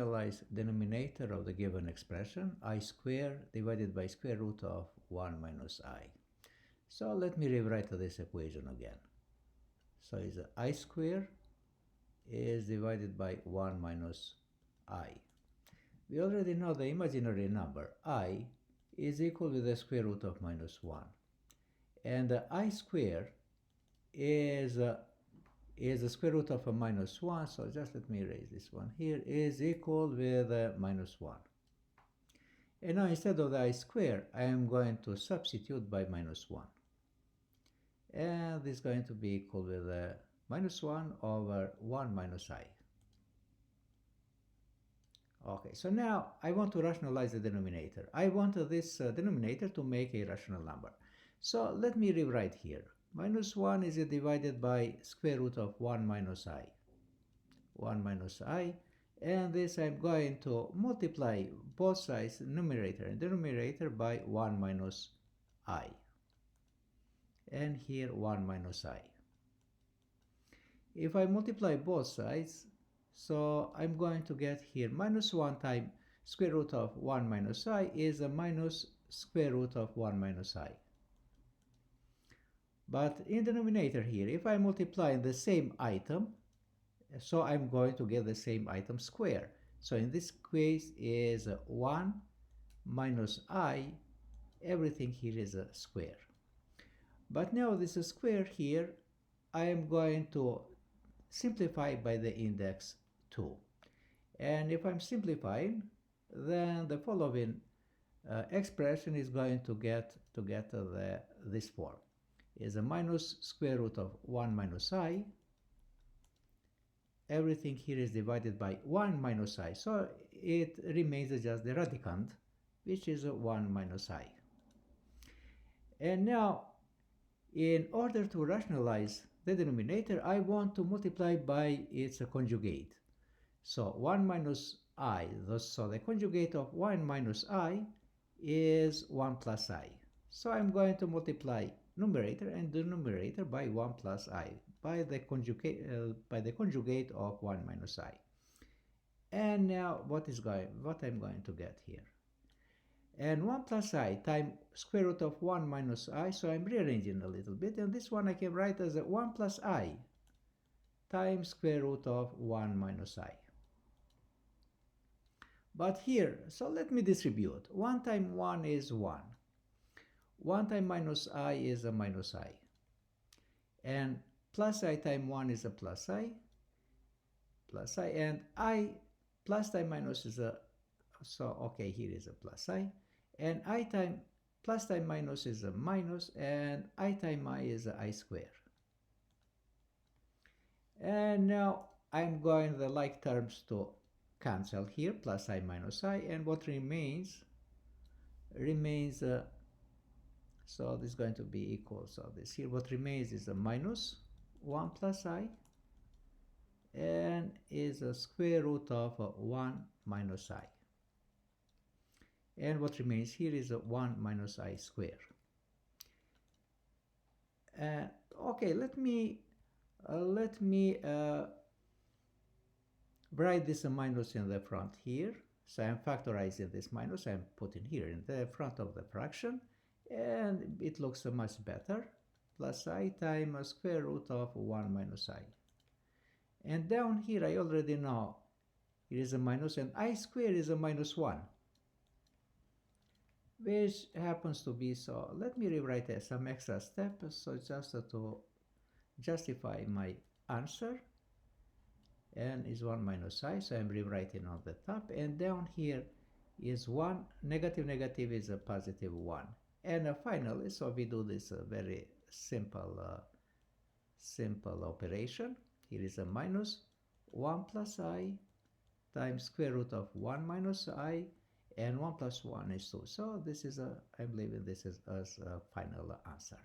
Rationalize denominator of the given expression, I squared divided by square root of 1 minus I. So let me rewrite this equation again. So is I squared is divided by 1 minus I. We already know the imaginary number I is equal to the square root of minus 1. And the I squared is the square root of a minus 1, so just let me erase this one here, is equal with minus 1. And now instead of the I squared, I am going to substitute by minus 1. And this is going to be equal with minus 1 over 1 minus I. Okay, so now I want to rationalize the denominator. I want this denominator to make a rational number. So let me rewrite here. Minus 1 is divided by square root of 1 minus I. 1 minus I. And this I'm going to multiply both sides, numerator and denominator, by 1 minus I. And here 1 minus I. If I multiply both sides, so I'm going to get here minus 1 times square root of 1 minus I is a minus square root of 1 minus I. But in the denominator here, if I multiply the same item, so I'm going to get the same item square. So in this case is 1 minus I, everything here is a square. But now this square here, I am going to simplify by the index 2. And if I'm simplifying, then the following expression is going to get this form. Is a minus square root of 1 minus I. Everything here is divided by 1 minus I, so it remains just the radicand, which is 1 minus I. And now, in order to rationalize the denominator, I want to multiply by its conjugate. So 1 minus I, so the conjugate of 1 minus I is 1 plus I. So I'm going to multiply numerator and denominator by 1 plus I, by the conjugate of 1 minus I. And now what I'm going to get here? And 1 plus I times square root of 1 minus I, so I'm rearranging a little bit, and this one I can write as 1 plus I times square root of 1 minus I. But here, so let me distribute. 1 times 1 is 1. 1 times minus I is a minus I. And plus I times 1 is a plus I. Plus I, and I plus times minus is a, so okay, here is a plus I. And I times plus times minus is a minus, and I times I is a I squared. And now I'm going the like terms to cancel here, plus I minus I, and what remains, so this is going to be equal, so this here, what remains is a minus 1 plus I, and is a square root of 1 minus I. And what remains here is a 1 minus I squared. Okay, let me write this minus in the front here. So I'm factorizing this minus, I'm putting here in the front of the fraction, and it looks much better. Plus I times square root of 1 minus I. And down here I already know it is a minus, and I squared is a minus 1. Which happens to be, so let me rewrite some extra steps, so just to justify my answer. N is 1 minus I, so I'm rewriting on the top, and down here is 1, negative is a positive 1. And finally, so we do this very simple operation. Here is a minus 1 plus I times square root of 1 minus I, and 1 plus 1 is 2. So this is I'm leaving this as a final answer.